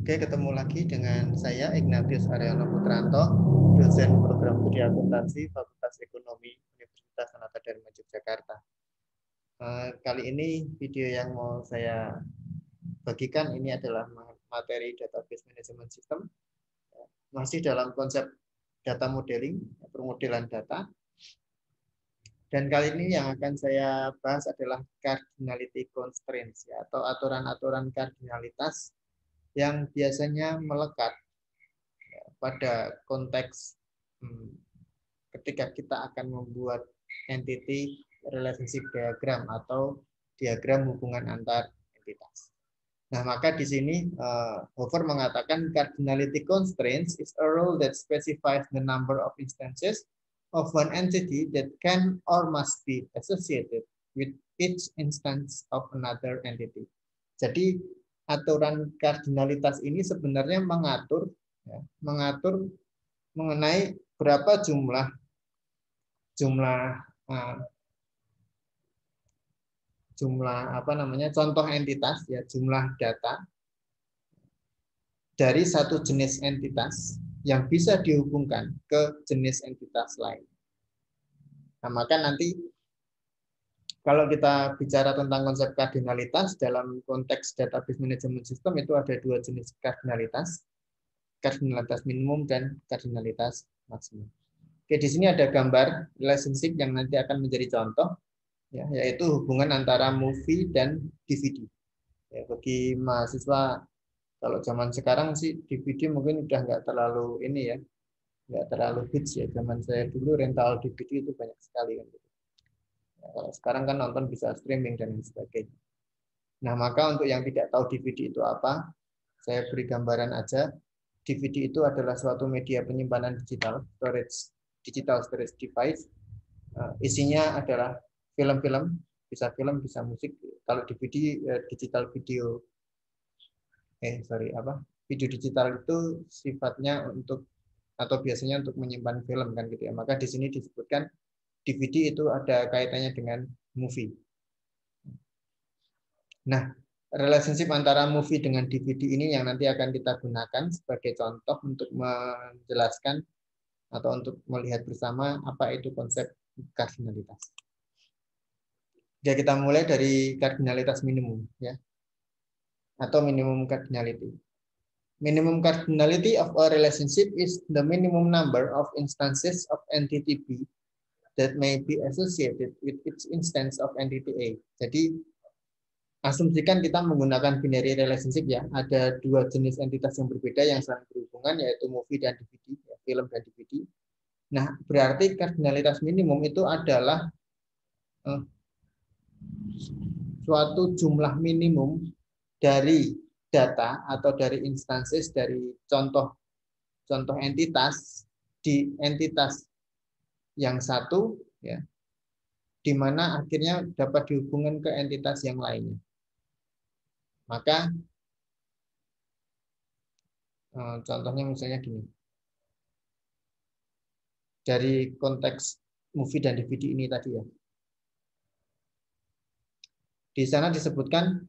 Oke, ketemu lagi dengan saya Ignatius Aryono Putranto, dosen program studi akuntansi Fakultas Ekonomi Universitas Sanata Dharma Yogyakarta. Kali ini video yang mau saya bagikan ini adalah materi database management system, masih dalam konsep data modeling, permodelan data. Dan kali ini yang akan saya bahas adalah cardinality constraints, ya, atau aturan-aturan kardinalitas yang biasanya melekat pada konteks ketika kita akan membuat entity relationship diagram atau diagram hubungan antar entitas. Nah, maka di sini Hofer mengatakan cardinality constraints is a rule that specifies the number of instances of one entity that can or must be associated with each instance of another entity. Jadi aturan kardinalitas ini sebenarnya mengatur mengenai berapa jumlah contoh entitas, ya, jumlah data dari satu jenis entitas yang bisa dihubungkan ke jenis entitas lain. Nah, maka nanti kalau kita bicara tentang konsep kardinalitas dalam konteks database management system itu ada dua jenis kardinalitas minimum dan kardinalitas maksimum. Oke, di sini ada gambar relationship yang nanti akan menjadi contoh, ya, yaitu hubungan antara movie dan DVD. Ya, bagi mahasiswa kalau zaman sekarang sih DVD mungkin udah nggak terlalu ini ya, nggak terlalu hits ya. Zaman saya dulu rental DVD itu banyak sekali kan. Ya, kalau sekarang kan nonton bisa streaming dan sebagainya. Nah, maka untuk yang tidak tahu DVD itu apa, saya beri gambaran aja. DVD itu adalah suatu media penyimpanan digital storage device. Isinya adalah film-film, bisa film, bisa musik. Kalau DVD digital video, video digital itu sifatnya untuk atau biasanya untuk menyimpan film kan gitu ya. Maka di sini disebutkan DVD itu ada kaitannya dengan movie. Nah, relationship antara movie dengan DVD ini yang nanti akan kita gunakan sebagai contoh untuk menjelaskan atau untuk melihat bersama apa itu konsep kardinalitas. Jadi kita mulai dari kardinalitas minimum, ya, atau minimum cardinality. Minimum cardinality of a relationship is the minimum number of instances of entity B that may be associated with each instance of entity A. Jadi asumsikan kita menggunakan binary relationship, ya, ada dua jenis entitas yang berbeda yang saling berhubungan, yaitu movie dan DVD, ya, film dan DVD. Nah, berarti kardinalitas minimum itu adalah suatu jumlah minimum dari data atau dari instansis dari contoh entitas di entitas yang satu, ya, di mana akhirnya dapat dihubungkan ke entitas yang lainnya. Maka contohnya misalnya gini, dari konteks movie dan DVD ini tadi, ya, di sana disebutkan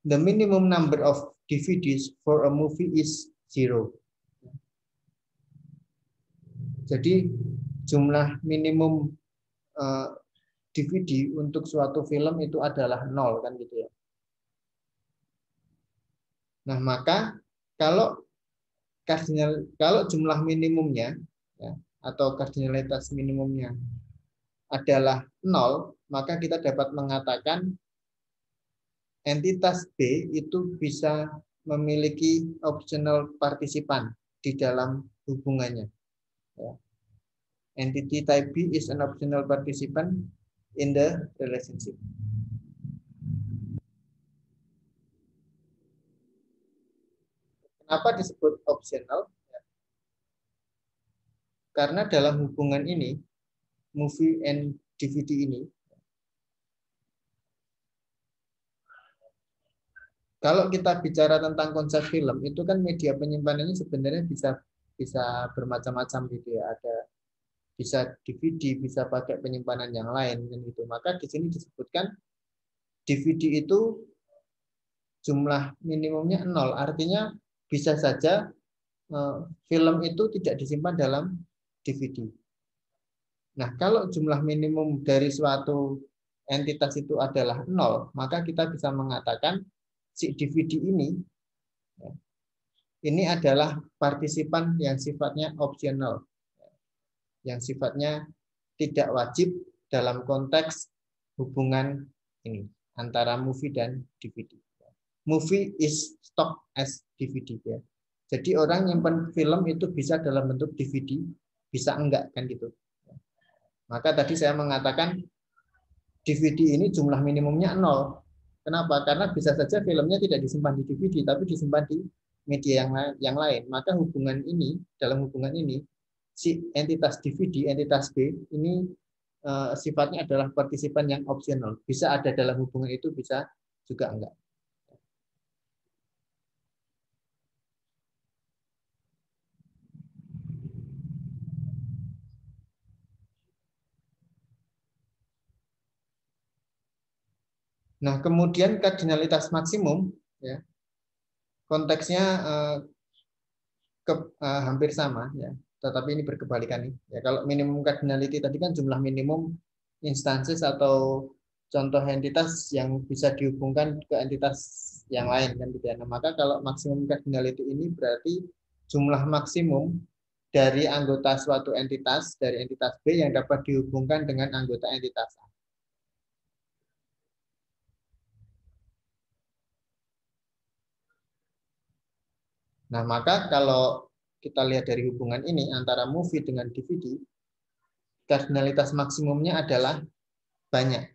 the minimum number of DVDs for a movie is 0. Jadi jumlah minimum DVD untuk suatu film itu adalah 0 kan gitu ya. Nah, maka kalau jumlah minimumnya, ya, atau kardinalitas minimumnya adalah 0, maka kita dapat mengatakan entitas B itu bisa memiliki optional partisipan di dalam hubungannya. Ya. Entity type B is an optional participant in the relationship. Kenapa disebut optional? Karena dalam hubungan ini, movie and DVD ini, kalau kita bicara tentang konsep film, itu kan media penyimpanannya sebenarnya bisa bermacam-macam gitu ya. Ada bisa DVD, bisa pakai penyimpanan yang lain kan gitu. Maka di sini disebutkan DVD itu jumlah minimumnya 0, artinya bisa saja film itu tidak disimpan dalam DVD. Nah, kalau jumlah minimum dari suatu entitas itu adalah 0, maka kita bisa mengatakan si DVD ini adalah partisipan yang sifatnya opsional, yang sifatnya tidak wajib dalam konteks hubungan ini antara movie dan DVD. Movie is stock as DVD ya. Jadi orang nyimpan film itu bisa dalam bentuk DVD, bisa enggak kan gitu. Maka tadi saya mengatakan DVD ini jumlah minimumnya 0. Kenapa? Karena bisa saja filmnya tidak disimpan di DVD, tapi disimpan di media yang lain. Maka hubungan ini, dalam hubungan ini, si entitas DVD, entitas B, ini sifatnya adalah partisipan yang opsional. Bisa ada dalam hubungan itu, bisa juga enggak. Nah, kemudian kardinalitas maksimum, ya, konteksnya hampir sama, ya, tetapi ini berkebalikan nih. Ya, kalau minimum cardinality tadi kan jumlah minimum instansi atau contoh entitas yang bisa dihubungkan ke entitas yang lain kan gitu ya. Nah, maka kalau maksimum cardinality ini berarti jumlah maksimum dari anggota suatu entitas dari entitas B yang dapat dihubungkan dengan anggota entitas A. Nah, maka kalau kita lihat dari hubungan ini antara movie dengan DVD, kardinalitas maksimumnya adalah banyak.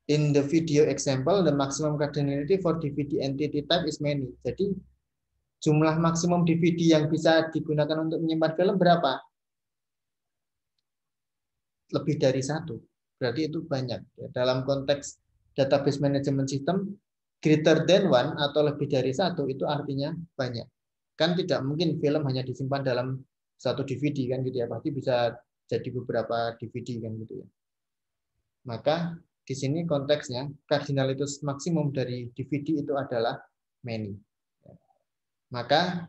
In the video example, the maximum cardinality for DVD entity type is many. Jadi, jumlah maksimum DVD yang bisa digunakan untuk menyimpan film berapa? Lebih dari satu. Berarti itu banyak. Dalam konteks database management system, greater than one atau lebih dari satu itu artinya banyak. Kan tidak mungkin film hanya disimpan dalam satu DVD kan gitu ya. Pasti bisa jadi beberapa DVD kan gitu ya. Maka di sini konteksnya kardinalitas maksimum dari DVD itu adalah many. Maka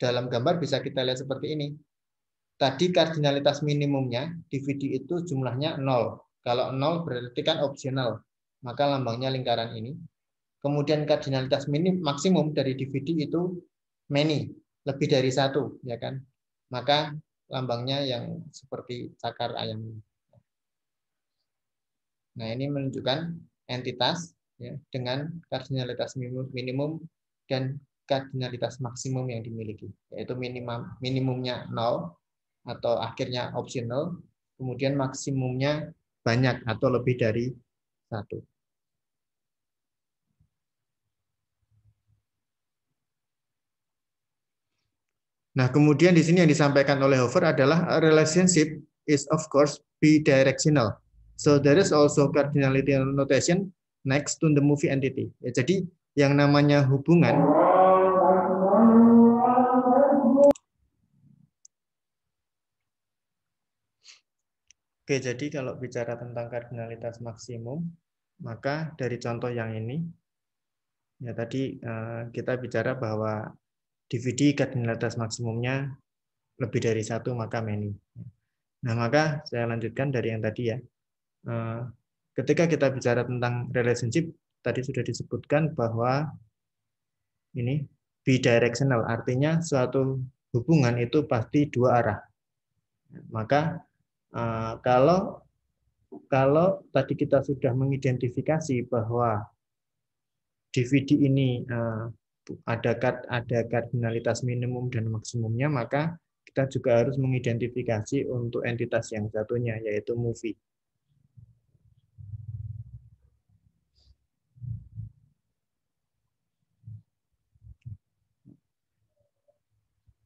dalam gambar bisa kita lihat seperti ini. Tadi kardinalitas minimumnya DVD itu jumlahnya 0. Kalau 0 berarti kan opsional. Maka lambangnya lingkaran ini. Kemudian kardinalitas maksimum dari DVD itu many, lebih dari satu, ya kan? Maka lambangnya yang seperti cakar ayam. Nah, ini menunjukkan entitas ya, dengan kardinalitas minimum dan kardinalitas maksimum yang dimiliki, yaitu minimumnya 0 atau akhirnya optional, kemudian maksimumnya banyak atau lebih dari satu. Nah, kemudian di sini yang disampaikan oleh Hover adalah a relationship is of course bidirectional. So there is also cardinality notation next to the movie entity. Ya, jadi yang namanya hubungan Oke, jadi kalau bicara tentang kardinalitas maksimum, maka dari contoh yang ini, ya tadi kita bicara bahwa DVD kardinalitas maksimumnya lebih dari satu, maka many. Nah, maka saya lanjutkan dari yang tadi ya. Ketika kita bicara tentang relationship, tadi sudah disebutkan bahwa ini bidirectional, artinya suatu hubungan itu pasti dua arah. Maka kalau tadi kita sudah mengidentifikasi bahwa DVD ini ada kardinalitas minimum dan maksimumnya, maka kita juga harus mengidentifikasi untuk entitas yang satunya, yaitu movie.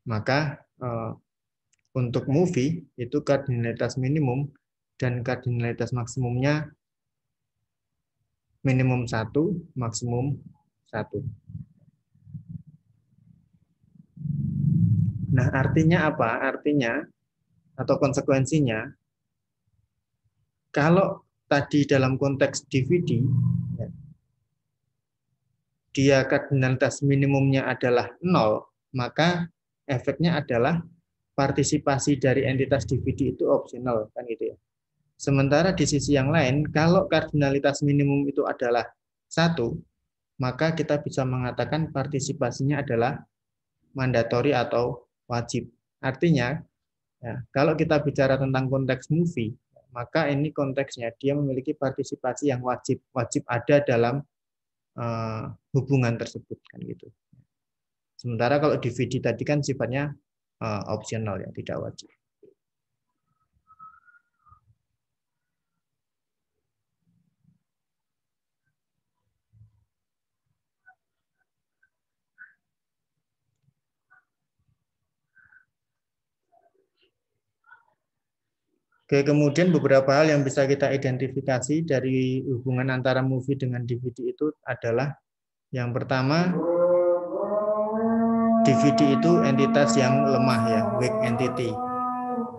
Maka untuk movie itu kardinalitas minimum dan kardinalitas maksimumnya minimum 1, maksimum 1. Nah, artinya apa? Artinya atau konsekuensinya, kalau tadi dalam konteks DVD, ya, dia kardinalitas minimumnya adalah 0, maka efeknya adalah partisipasi dari entitas DVD itu opsional, kan gitu ya. Sementara di sisi yang lain, kalau kardinalitas minimum itu adalah 1, maka kita bisa mengatakan partisipasinya adalah mandatori atau wajib. Artinya, ya, kalau kita bicara tentang konteks movie, maka ini konteksnya dia memiliki partisipasi yang wajib ada dalam hubungan tersebut, kan gitu. Sementara kalau DVD tadi kan sifatnya opsional, ya, tidak wajib. Oke, kemudian beberapa hal yang bisa kita identifikasi dari hubungan antara movie dengan DVD itu adalah yang pertama, DVD itu entitas yang lemah, ya, weak entity.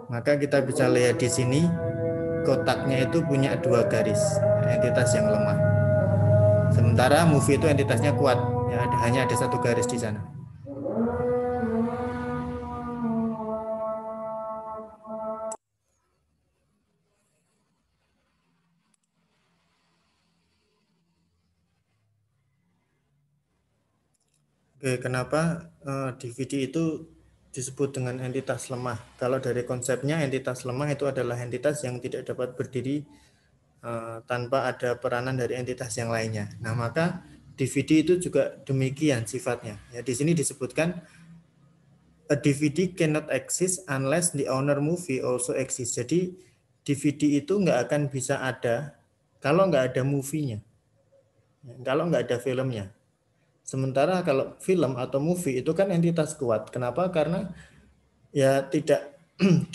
Maka kita bisa lihat di sini kotaknya itu punya 2 garis, entitas yang lemah. Sementara movie itu entitasnya kuat, ya, hanya ada 1 garis di sana. Oke, kenapa DVD itu disebut dengan entitas lemah? Kalau dari konsepnya, entitas lemah itu adalah entitas yang tidak dapat berdiri tanpa ada peranan dari entitas yang lainnya. Nah, maka DVD itu juga demikian sifatnya. Ya, di sini disebutkan a DVD cannot exist unless the owner movie also exists. Jadi DVD itu nggak akan bisa ada kalau nggak ada movie-nya, kalau nggak ada filmnya. Sementara kalau film atau movie itu kan entitas kuat. Kenapa? Karena ya tidak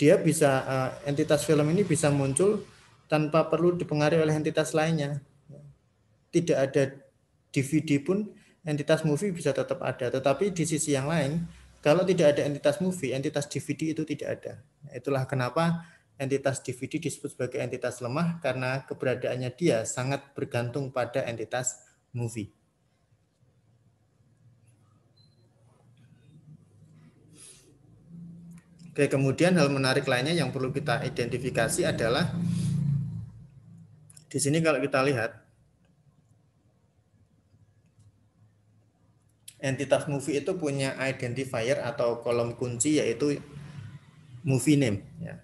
dia bisa entitas film ini bisa muncul tanpa perlu dipengaruhi oleh entitas lainnya. Tidak ada DVD pun entitas movie bisa tetap ada. Tetapi di sisi yang lain, kalau tidak ada entitas movie, entitas DVD itu tidak ada. Itulah kenapa entitas DVD disebut sebagai entitas lemah, karena keberadaannya dia sangat bergantung pada entitas movie. Oke, kemudian hal menarik lainnya yang perlu kita identifikasi adalah di sini kalau kita lihat entitas movie itu punya identifier atau kolom kunci yaitu movie name, ya,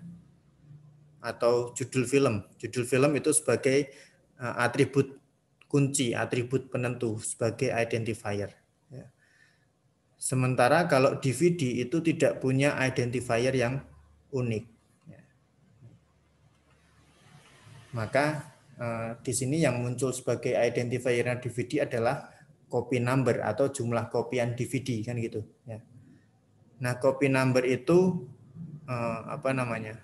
atau judul film. Judul film itu sebagai atribut kunci, atribut penentu sebagai identifier. Ya. Sementara kalau DVD itu tidak punya identifier yang unik. Ya. Maka di sini yang muncul sebagai identifier DVD adalah copy number atau jumlah kopian DVD, kan gitu. Ya. Nah, copy number itu apa namanya?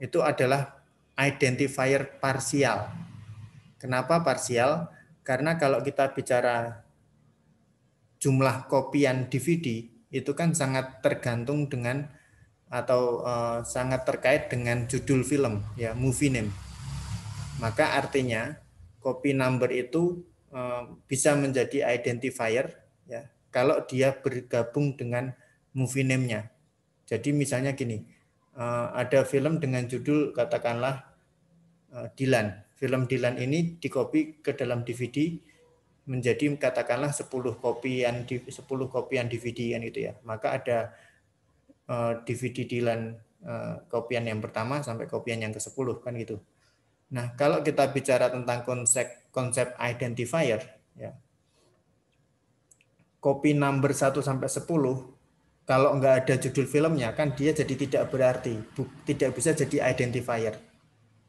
Itu adalah identifier parsial. Kenapa parsial? Karena kalau kita bicara jumlah kopian DVD itu kan sangat tergantung dengan atau sangat terkait dengan judul film, ya, movie name. Maka artinya copy number itu bisa menjadi identifier, ya, kalau dia bergabung dengan movie name-nya. Jadi misalnya gini, ada film dengan judul katakanlah Dylan. Film Dylan ini dikopi ke dalam DVD menjadi katakanlah 10 kopian DVD kan itu ya. Maka ada DVD Dylan kopian yang pertama sampai kopian yang ke-10 kan gitu. Nah, kalau kita bicara tentang konsep identifier, ya, copy number 1 sampai 10, kalau nggak ada judul filmnya kan dia jadi tidak berarti, tidak bisa jadi identifier.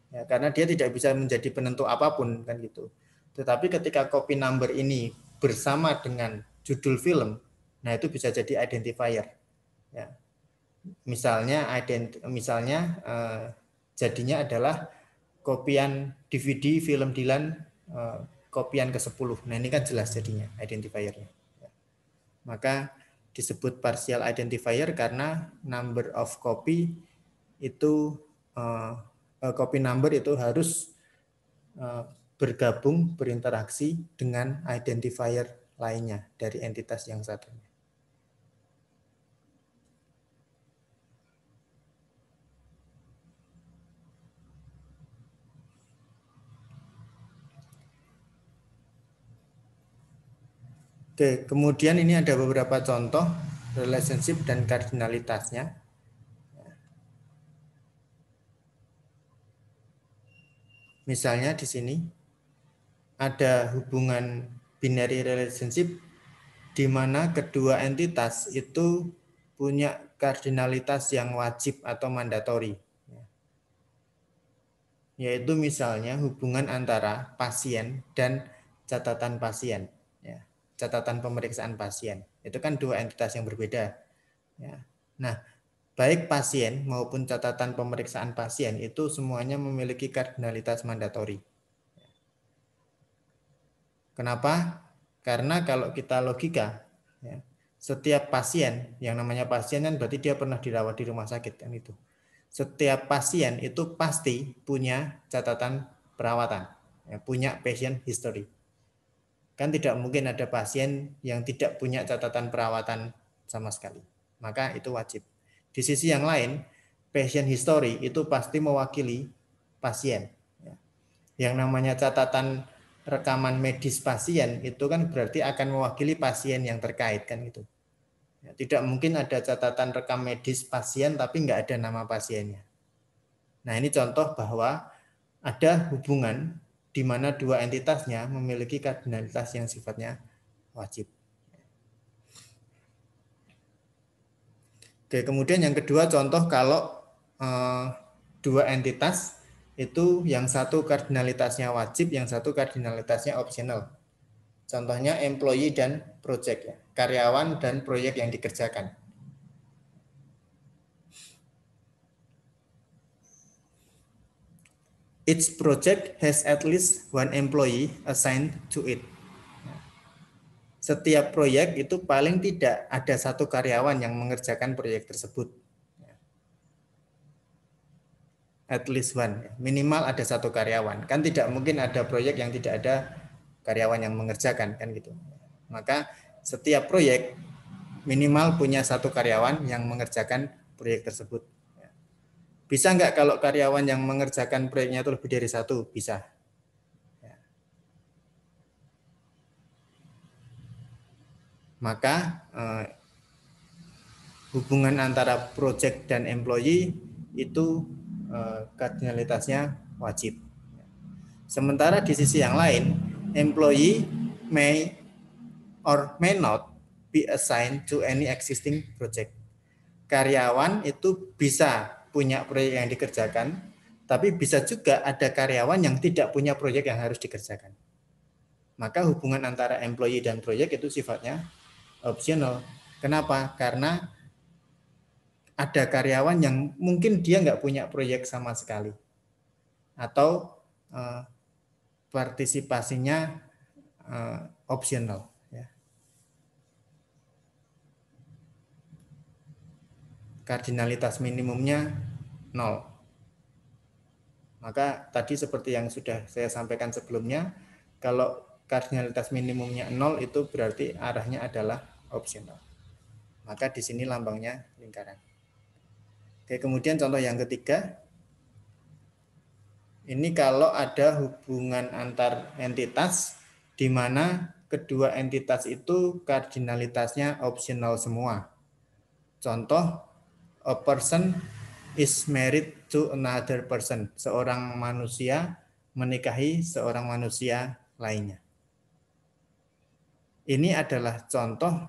Ya, karena dia tidak bisa menjadi penentu apapun kan gitu. Tetapi ketika copy number ini bersama dengan judul film, nah itu bisa jadi identifier. Ya. Misalnya jadinya adalah kopian DVD film Dylan kopian ke-10. Nah, ini kan jelas jadinya identifiernya. Ya. Maka disebut partial identifier karena number of copy itu copy number itu harus bergabung, berinteraksi dengan identifier lainnya dari entitas yang satunya. Oke, kemudian ini ada beberapa contoh relationship dan kardinalitasnya. Misalnya di sini ada hubungan binary relationship di mana kedua entitas itu punya kardinalitas yang wajib atau mandatori. Yaitu misalnya hubungan antara pasien dan catatan pasien. Catatan pemeriksaan pasien. Itu kan dua entitas yang berbeda. Nah, baik pasien maupun catatan pemeriksaan pasien itu semuanya memiliki kardinalitas mandatori. Kenapa? Karena kalau kita logika, setiap pasien, yang namanya pasien kan berarti dia pernah dirawat di rumah sakit kan itu. Setiap pasien itu pasti punya catatan perawatan, punya patient history. Kan tidak mungkin ada pasien yang tidak punya catatan perawatan sama sekali. Maka itu wajib. Di sisi yang lain, patient history itu pasti mewakili pasien. Yang namanya catatan rekaman medis pasien itu kan berarti akan mewakili pasien yang terkait kan itu. Tidak mungkin ada catatan rekam medis pasien tapi nggak ada nama pasiennya. Nah ini contoh bahwa ada hubungan di mana dua entitasnya memiliki kardinalitas yang sifatnya wajib. Oke, kemudian yang kedua contoh kalau dua entitas itu yang satu kardinalitasnya wajib, yang satu kardinalitasnya opsional. Contohnya employee dan project, karyawan dan proyek yang dikerjakan. Each project has at least one employee assigned to it. Setiap proyek itu paling tidak ada satu karyawan yang mengerjakan proyek tersebut. At least one, minimal ada satu karyawan. Kan tidak mungkin ada proyek yang tidak ada karyawan yang mengerjakan kan gitu. Maka setiap proyek minimal punya satu karyawan yang mengerjakan proyek tersebut. Bisa nggak kalau karyawan yang mengerjakan proyeknya itu lebih dari satu? Bisa. Maka hubungan antara project dan employee itu kardinalitasnya wajib. Sementara di sisi yang lain, employee may or may not be assigned to any existing project. Karyawan itu bisa punya proyek yang dikerjakan, tapi bisa juga ada karyawan yang tidak punya proyek yang harus dikerjakan. Maka hubungan antara employee dan proyek itu sifatnya optional. Kenapa? Karena ada karyawan yang mungkin dia nggak punya proyek sama sekali. Atau partisipasinya optional. Kardinalitas minimumnya 0. Maka tadi seperti yang sudah saya sampaikan sebelumnya, kalau kardinalitas minimumnya 0 itu berarti arahnya adalah optional. Maka di sini lambangnya lingkaran. Oke, kemudian contoh yang ketiga. Ini kalau ada hubungan antar entitas di mana kedua entitas itu kardinalitasnya optional semua. Contoh, a person is married to another person. Seorang manusia menikahi seorang manusia lainnya. Ini adalah contoh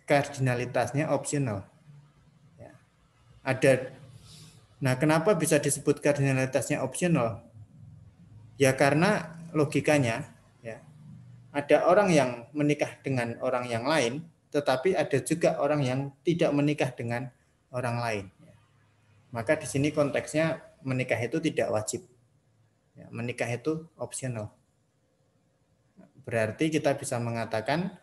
kardinalitasnya optional. Nah, kenapa bisa disebut kardinalitasnya optional? Ya karena logikanya, ada orang yang menikah dengan orang yang lain, tetapi ada juga orang yang tidak menikah dengan orang lain. Maka di sini konteksnya menikah itu tidak wajib. Menikah itu optional. Berarti kita bisa mengatakan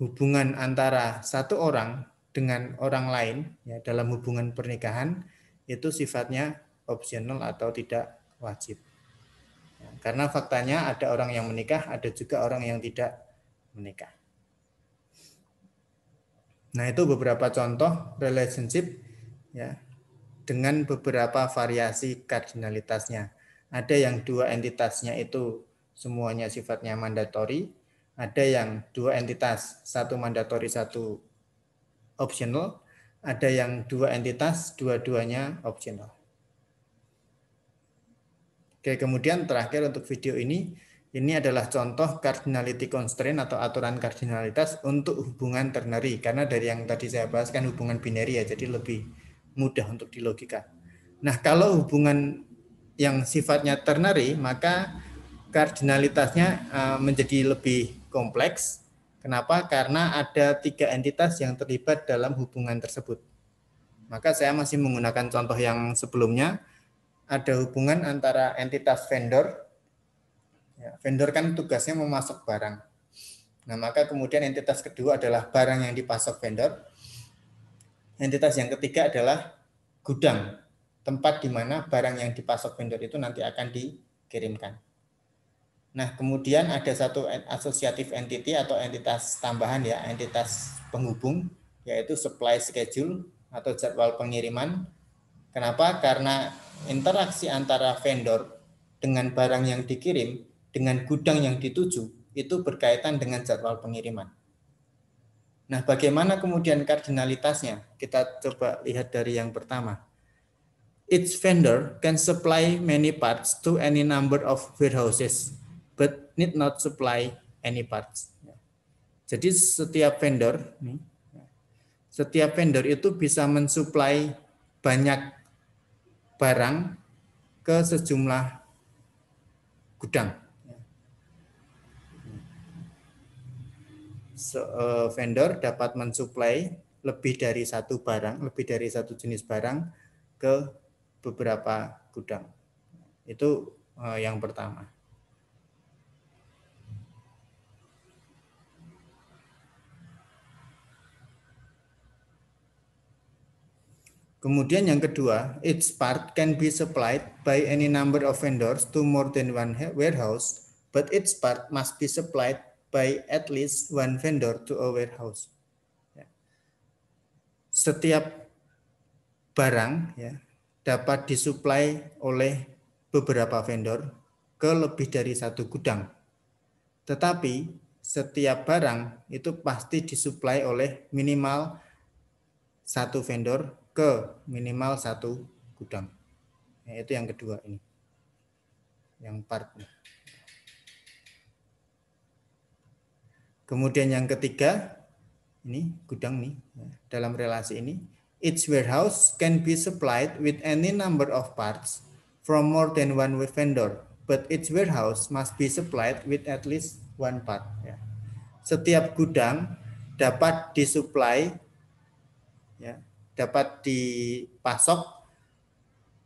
hubungan antara satu orang dengan orang lain dalam hubungan pernikahan itu sifatnya optional atau tidak wajib. Karena faktanya ada orang yang menikah, ada juga orang yang tidak menikah. Nah, itu beberapa contoh relationship ya dengan beberapa variasi kardinalitasnya. Ada yang dua entitasnya itu semuanya sifatnya mandatori, ada yang dua entitas, satu mandatori, satu optional, ada yang dua entitas, dua-duanya optional. Oke, kemudian terakhir untuk video ini adalah contoh cardinality constraint atau aturan kardinalitas untuk hubungan ternary. Karena dari yang tadi saya bahas kan hubungan binary ya, jadi lebih mudah untuk dilogika. Nah, kalau hubungan yang sifatnya ternary, maka kardinalitasnya menjadi lebih kompleks. Kenapa? Karena ada 3 entitas yang terlibat dalam hubungan tersebut. Maka saya masih menggunakan contoh yang sebelumnya. Ada hubungan antara entitas vendor. Ya, vendor kan tugasnya memasok barang. Nah, maka kemudian entitas kedua adalah barang yang dipasok vendor. Entitas yang ketiga adalah gudang, tempat di mana barang yang dipasok vendor itu nanti akan dikirimkan. Nah, kemudian ada satu associative entity atau entitas tambahan ya, entitas penghubung, yaitu supply schedule atau jadwal pengiriman. Kenapa? Karena interaksi antara vendor dengan barang yang dikirim, dengan gudang yang dituju, itu berkaitan dengan jadwal pengiriman. Nah, bagaimana kemudian kardinalitasnya? Kita coba lihat dari yang pertama. Each vendor can supply many parts to any number of warehouses, but need not supply any parts. Jadi setiap vendor itu bisa mensuplai banyak barang ke sejumlah gudang. Vendor dapat mensuplai lebih dari satu barang, lebih dari satu jenis barang ke beberapa gudang. Itu yang pertama. Kemudian yang kedua, each part can be supplied by any number of vendors to more than one warehouse, but each part must be supplied by at least one vendor to a warehouse. Setiap barang ya, dapat disuplai oleh beberapa vendor ke lebih dari satu gudang. Tetapi setiap barang itu pasti disuplai oleh minimal satu vendor ke minimal satu gudang. Nah, itu yang kedua ini. Yang part. Kemudian yang ketiga, ini gudang nih, dalam relasi ini, each warehouse can be supplied with any number of parts from more than one vendor, but each warehouse must be supplied with at least one part. Ya. Setiap gudang dapat disuplai, ya, dapat dipasok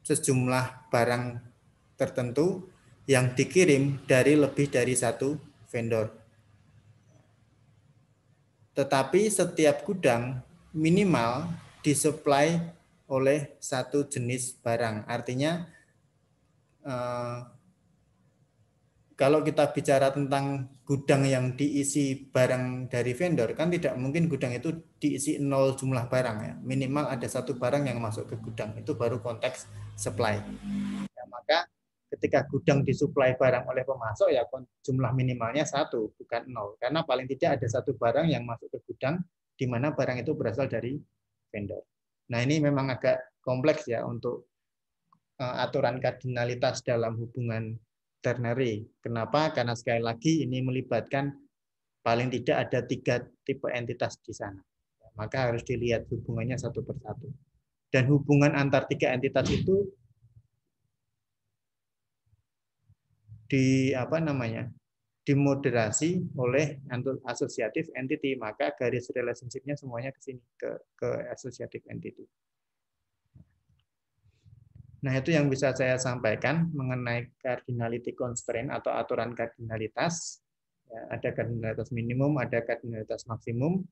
sejumlah barang tertentu yang dikirim dari lebih dari satu vendor. Tetapi setiap gudang minimal disuplai oleh satu jenis barang. Artinya kalau kita bicara tentang gudang yang diisi barang dari vendor, kan tidak mungkin gudang itu diisi 0 jumlah barang ya. Minimal ada satu barang yang masuk ke gudang, itu baru konteks supply. Ya, maka ketika gudang disuplai barang oleh pemasok ya jumlah minimalnya 1, bukan 0. Karena paling tidak ada satu barang yang masuk ke gudang di mana barang itu berasal dari vendor. Nah, ini memang agak kompleks ya untuk aturan kardinalitas dalam hubungan ternary. Kenapa? Karena sekali lagi ini melibatkan paling tidak ada 3 tipe entitas di sana. Maka harus dilihat hubungannya satu persatu. Dan hubungan antar 3 entitas itu dimoderasi oleh associative entity, maka garis relationship-nya semuanya ke sini ke associative entity. Nah, itu yang bisa saya sampaikan mengenai cardinality constraint atau aturan kardinalitas. Ya, ada kardinalitas minimum, ada kardinalitas maksimum.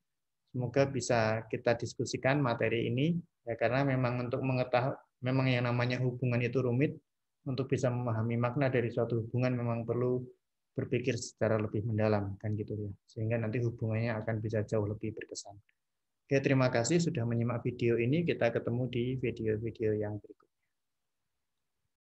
Semoga bisa kita diskusikan materi ini, ya, karena memang untuk mengetahui, memang yang namanya hubungan itu rumit, untuk bisa memahami makna dari suatu hubungan memang perlu berpikir secara lebih mendalam kan gitu ya. Sehingga nanti hubungannya akan bisa jauh lebih berkesan. Oke, terima kasih sudah menyimak video ini. Kita ketemu di video-video yang berikutnya.